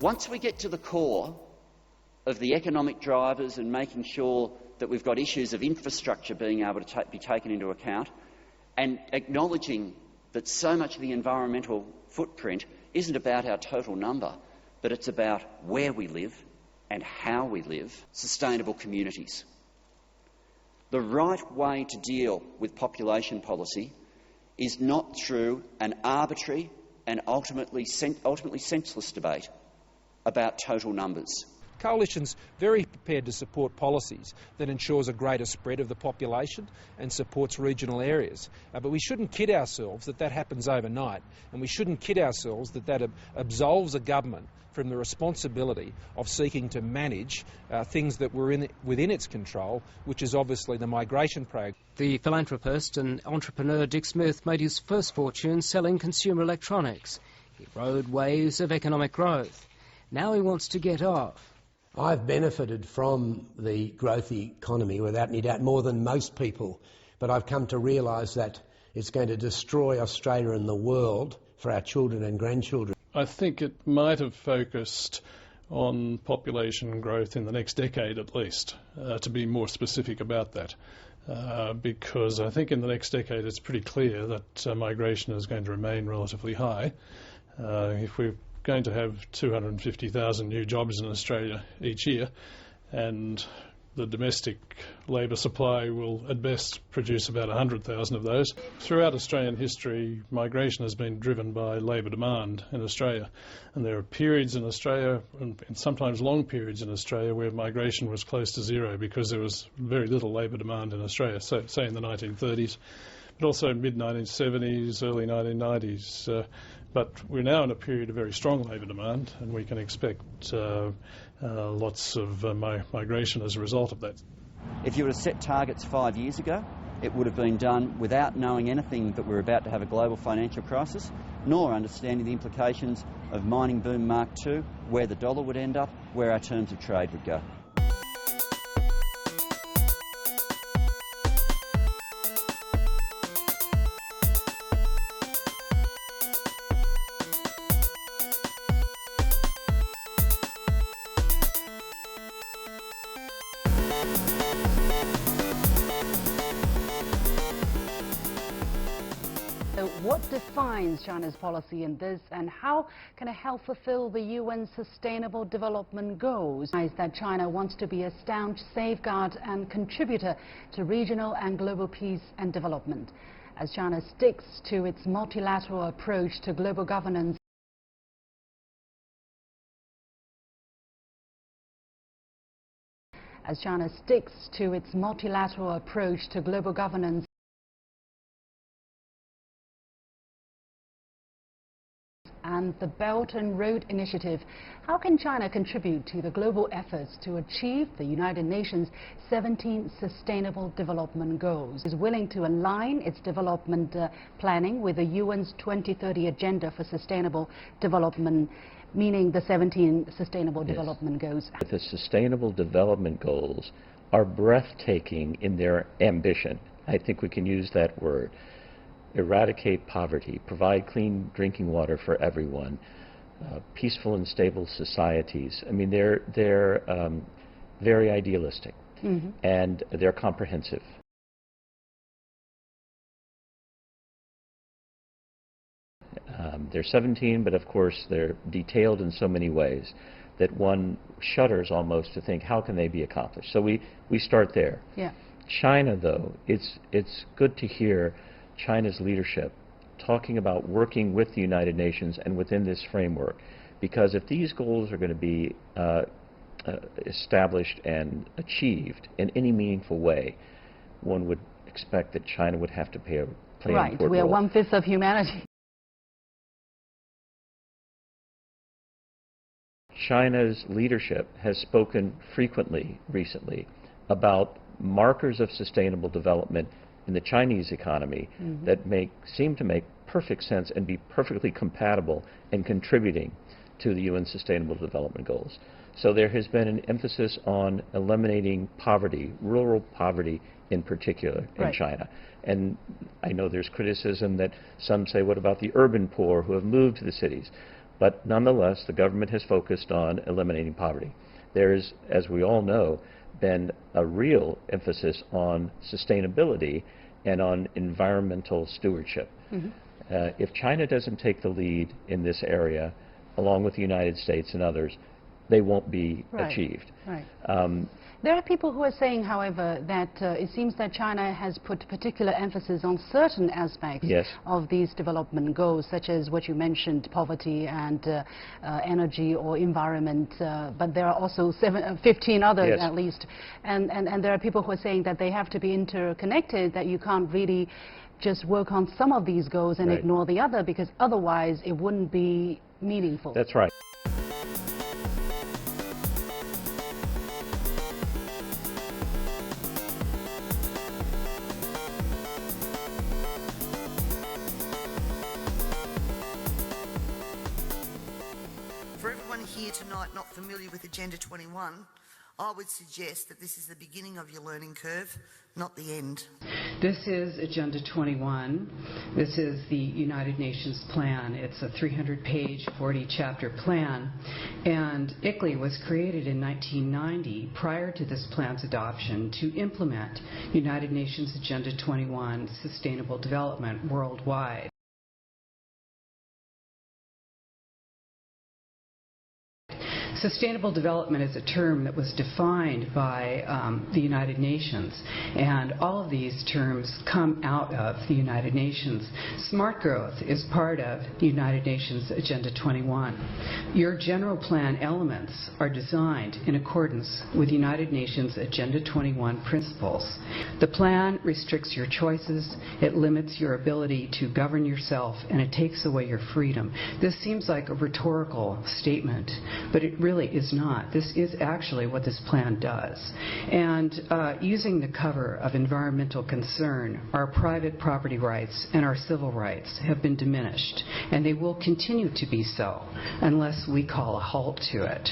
Once we get to the core of the economic drivers and making sure that we've got issues of infrastructure being able to be taken into account, and acknowledging that so much of the environmental footprint isn't about our total number, but it's about where we live and how we live, sustainable communities. The right way to deal with population policy is not through an arbitrary and ultimately senseless debate about total numbers. Coalition's very prepared to support policies that ensures a greater spread of the population and supports regional areas. But we shouldn't kid ourselves that that happens overnight, and we shouldn't kid ourselves that that absolves a government from the responsibility of seeking to manage things that were within its control, which is obviously the migration program. The philanthropist and entrepreneur Dick Smith made his first fortune selling consumer electronics. He rode waves of economic growth. Now he wants to get off. I've benefited from the growthy economy without any doubt more than most people, but I've come to realise that it's going to destroy Australia and the world for our children and grandchildren. I think it might have focused on population growth in the next decade at least, to be more specific about that, because I think in the next decade it's pretty clear that migration is going to remain relatively high. If we're going to have 250,000 new jobs in Australia each year, and the domestic labour supply will at best produce about 100,000 of those. Throughout Australian history, migration has been driven by labour demand in Australia, and there are periods in Australia, and sometimes long periods in Australia, where migration was close to zero because there was very little labour demand in Australia, so, say in the 1930s, but also mid-1970s, early 1990s. But we're now in a period of very strong labour demand, and we can expect lots of migration as a result of that. If you were to set targets 5 years ago, it would have been done without knowing anything that we're about to have a global financial crisis, nor understanding the implications of mining boom Mark II, where the dollar would end up, where our terms of trade would go. So what defines China's policy in this, and how can it help fulfill the UN Sustainable Development Goals? That China wants to be a staunch safeguard and contributor to regional and global peace and development. As China sticks to its multilateral approach to global governance, and the Belt and Road Initiative, how can China contribute to the global efforts to achieve the United Nations 17 Sustainable Development Goals? Is willing to align its development planning with the UN's 2030 Agenda for Sustainable Development, meaning the 17 Sustainable Development Goals. The Sustainable Development Goals are breathtaking in their ambition. I think we can use that word. Eradicate poverty, provide clean drinking water for everyone, peaceful and stable societies. I mean, they're very idealistic, and they're comprehensive. They're 17, but of course they're detailed in so many ways that one shudders almost to think, how can they be accomplished? So we start there. Yeah. China, though, it's good to hear China's leadership talking about working with the United Nations and within this framework, because if these goals are going to be established and achieved in any meaningful way, one would expect that China would have to play an important role. We are 1/5 of humanity. China's leadership has spoken frequently recently about markers of sustainable development in the Chinese economy that seem to make perfect sense and be perfectly compatible in contributing to the UN Sustainable Development Goals. So there has been an emphasis on eliminating poverty, rural poverty in particular, in China. And I know there's criticism that some say, what about the urban poor who have moved to the cities? But nonetheless, the government has focused on eliminating poverty. There is, as we all know, been a real emphasis on sustainability and on environmental stewardship. If China doesn't take the lead in this area, along with the United States and others, they won't be achieved. There are people who are saying, however, that it seems that China has put particular emphasis on certain aspects of these development goals, such as what you mentioned, poverty and energy or environment, but there are also 15 others at least. And there are people who are saying that they have to be interconnected, that you can't really just work on some of these goals and ignore the other, because otherwise it wouldn't be meaningful. That's right. For everyone here tonight not familiar with Agenda 21, I would suggest that this is the beginning of your learning curve, not the end. This is Agenda 21. This is the United Nations plan. It's a 300-page, 40-chapter plan. And ICLEI was created in 1990, prior to this plan's adoption, to implement United Nations Agenda 21 sustainable development worldwide. Sustainable development is a term that was defined by the United Nations, and all of these terms come out of the United Nations. Smart growth is part of the United Nations Agenda 21. Your general plan elements are designed in accordance with United Nations Agenda 21 principles. The plan restricts your choices, it limits your ability to govern yourself, and it takes away your freedom. This seems like a rhetorical statement, but it really is not. This is actually what this plan does. And using the cover of environmental concern, our private property rights and our civil rights have been diminished, and they will continue to be so unless we call a halt to it.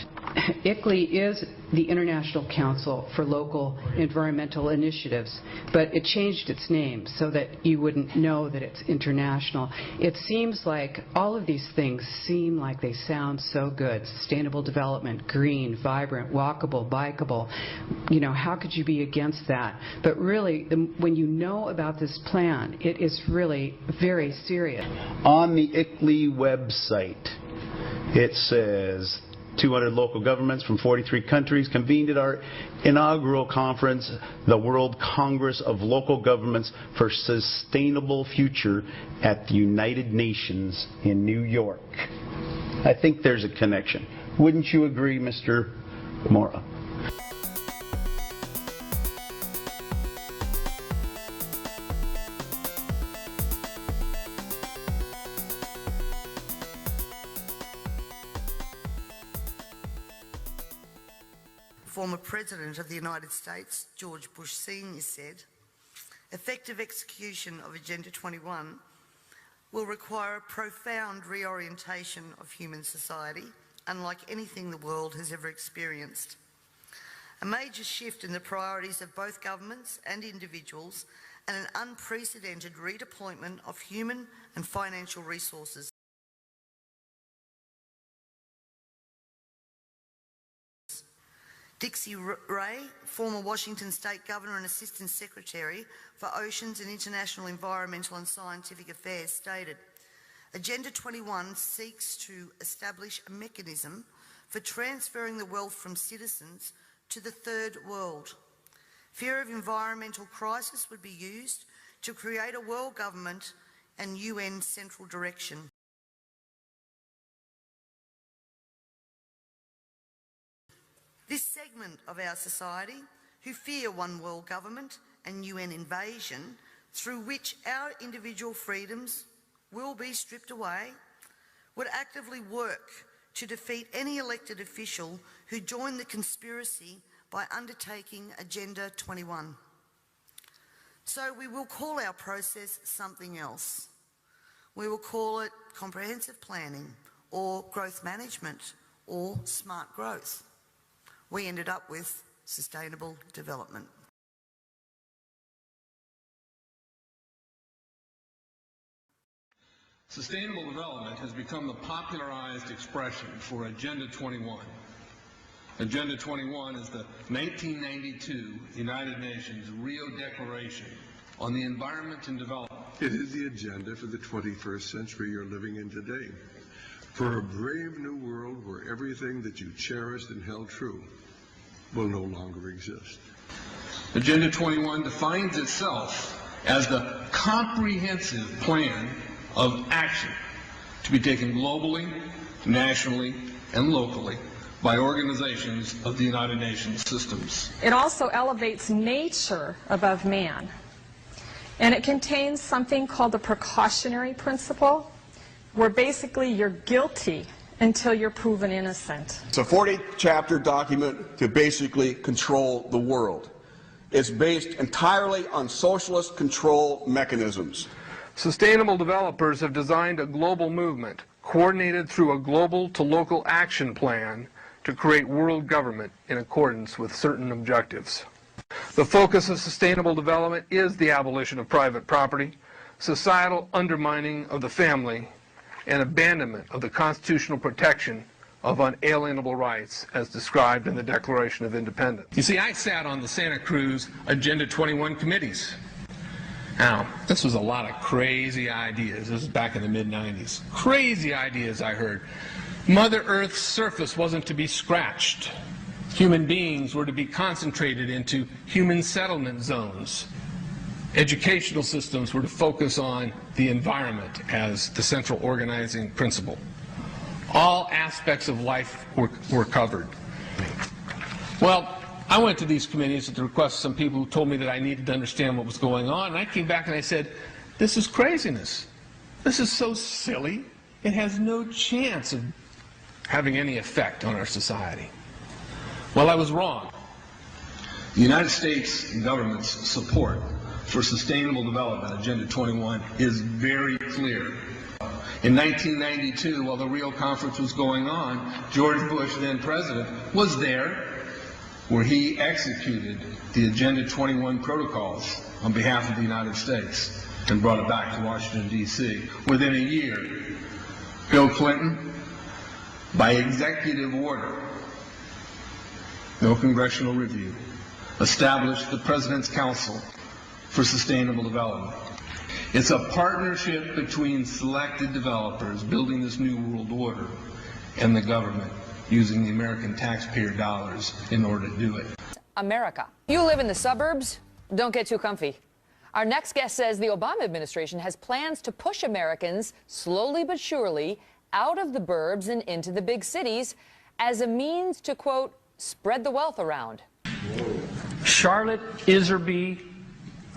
ICLEI is the International Council for Local Environmental Initiatives, but it changed its name so that you wouldn't know that it's international. It seems like all of these things seem like they sound so good. Sustainable development, green, vibrant, walkable, bikeable. You know, how could you be against that? But really, when you know about this plan, it is really very serious. On the ICLEI website, it says 200 local governments from 43 countries convened at our inaugural conference, the World Congress of Local Governments for Sustainable Future at the United Nations in New York. I think there's a connection. Wouldn't you agree, Mr. Mora? Former President of the United States, George Bush Sr. said, "Effective execution of Agenda 21 will require a profound reorientation of human society, unlike anything the world has ever experienced. A major shift in the priorities of both governments and individuals, and an unprecedented redeployment of human and financial resources." Dixie Ray, former Washington State Governor and Assistant Secretary for Oceans and International Environmental and Scientific Affairs, stated, "Agenda 21 seeks to establish a mechanism for transferring the wealth from citizens to the third world. Fear of environmental crisis would be used to create a world government and UN central direction. This segment of our society, who fear one world government and UN invasion, through which our individual freedoms will be stripped away, would actively work to defeat any elected official who joined the conspiracy by undertaking Agenda 21. So we will call our process something else. We will call it comprehensive planning, or growth management, or smart growth. We ended up with sustainable development." Sustainable development has become the popularized expression for Agenda 21. Agenda 21 is the 1992 United Nations Rio Declaration on the Environment and Development. It is the agenda for the 21st century you're living in today. For a brave new world where everything that you cherished and held true will no longer exist. Agenda 21 defines itself as the comprehensive plan of action to be taken globally, nationally, and locally by organizations of the United Nations systems. It also elevates nature above man, and it contains something called the precautionary principle, where basically you're guilty until you're proven innocent. It's a 40-chapter document to basically control the world. It's based entirely on socialist control mechanisms. Sustainable developers have designed a global movement coordinated through a global to local action plan to create world government in accordance with certain objectives. The focus of sustainable development is the abolition of private property, societal undermining of the family, and abandonment of the constitutional protection of unalienable rights as described in the Declaration of Independence. You see, I sat on the Santa Cruz Agenda 21 committees. Now, this was a lot of crazy ideas. This was back in the mid-90s. Crazy ideas I heard. Mother Earth's surface wasn't to be scratched. Human beings were to be concentrated into human settlement zones. Educational systems were to focus on the environment as the central organizing principle. All aspects of life were covered. Well, I went to these committees at the request of some people who told me that I needed to understand what was going on, and I came back and I said, this is craziness. This is so silly. It has no chance of having any effect on our society. Well, I was wrong. The United States government's support for Sustainable Development, Agenda 21, is very clear. In 1992, while the Rio Conference was going on, George Bush, then president, was there where he executed the Agenda 21 protocols on behalf of the United States and brought it back to Washington, D.C. Within a year, Bill Clinton, by executive order, no congressional review, established the President's Council for Sustainable Development. It's a partnership between selected developers building this new world order and the government using the American taxpayer dollars in order to do it. America. You live in the suburbs? Don't get too comfy. Our next guest says the Obama administration has plans to push Americans slowly but surely out of the burbs and into the big cities as a means to, quote, spread the wealth around. Charlotte Iserby,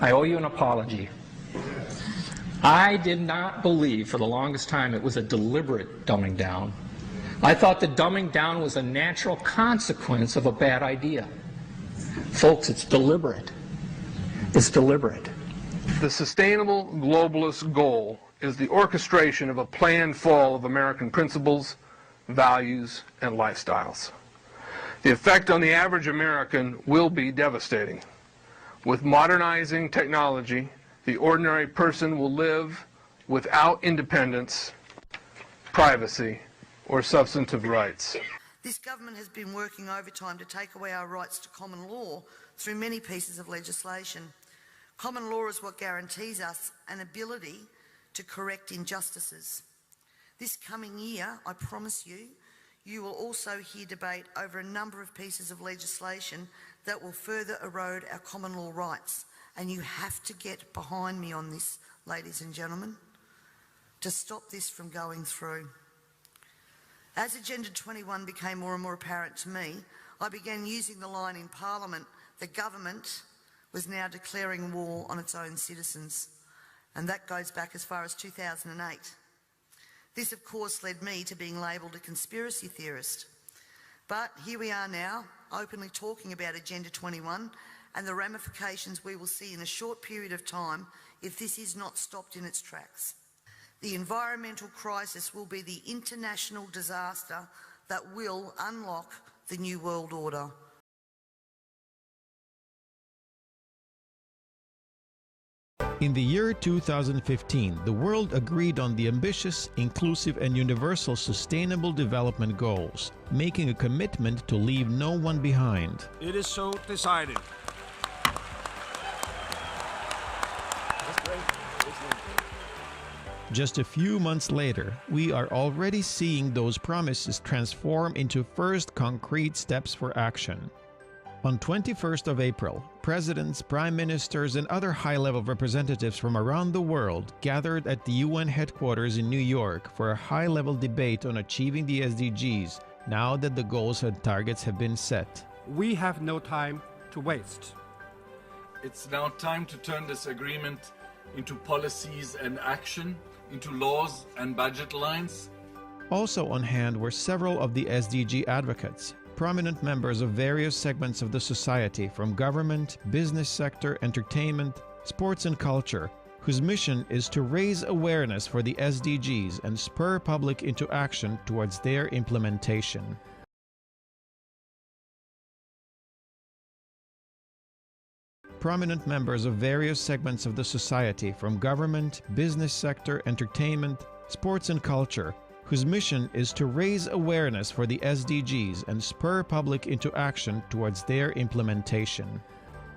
I owe you an apology. I did not believe for the longest time it was a deliberate dumbing down. I thought the dumbing down was a natural consequence of a bad idea. Folks, it's deliberate. It's deliberate. The sustainable globalist goal is the orchestration of a planned fall of American principles, values, and lifestyles. The effect on the average American will be devastating. With modernizing technology, the ordinary person will live without independence, privacy, or substantive rights. This government has been working overtime to take away our rights to common law through many pieces of legislation. Common law is what guarantees us an ability to correct injustices. This coming year, I promise you, you will also hear debate over a number of pieces of legislation that will further erode our common law rights. And you have to get behind me on this, ladies and gentlemen, to stop this from going through. As Agenda 21 became more and more apparent to me, I began using the line in Parliament, the government was now declaring war on its own citizens. And that goes back as far as 2008. This, of course, led me to being labelled a conspiracy theorist. But here we are now, openly talking about Agenda 21 and the ramifications we will see in a short period of time if this is not stopped in its tracks. The environmental crisis will be the international disaster that will unlock the New World Order. In the year 2015, the world agreed on the ambitious, inclusive, and universal Sustainable Development Goals, making a commitment to leave no one behind. It is so decided. Just a few months later, we are already seeing those promises transform into first concrete steps for action. On 21st of April, presidents, prime ministers, and other high-level representatives from around the world gathered at the UN headquarters in New York for a high-level debate on achieving the SDGs now that the goals and targets have been set. We have no time to waste. It's now time to turn this agreement into policies and action, into laws and budget lines. Also on hand were several of the SDG advocates, prominent members of various segments of the society, from government, business sector, entertainment, sports and culture, whose mission is to raise awareness for the SDGs and spur public into action towards their implementation. Prominent members of various segments of the society, from government, business sector, entertainment, sports and culture, whose mission is to raise awareness for the SDGs and spur public into action towards their implementation.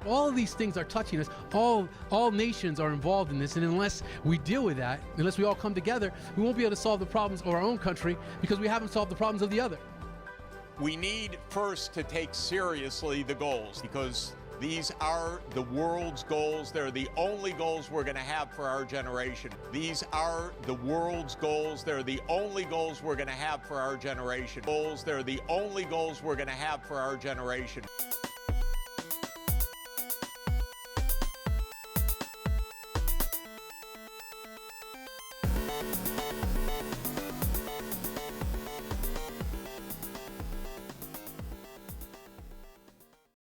All of these things are touching us. All nations are involved in this, and unless we deal with that, unless we all come together, we won't be able to solve the problems of our own country because we haven't solved the problems of the other. We need first to take seriously the goals, because these are the world's goals. They're the only goals we're going to have for our generation. These are the world's goals. They're the only goals we're going to have for our generation. They're the only goals we're going to have for our generation.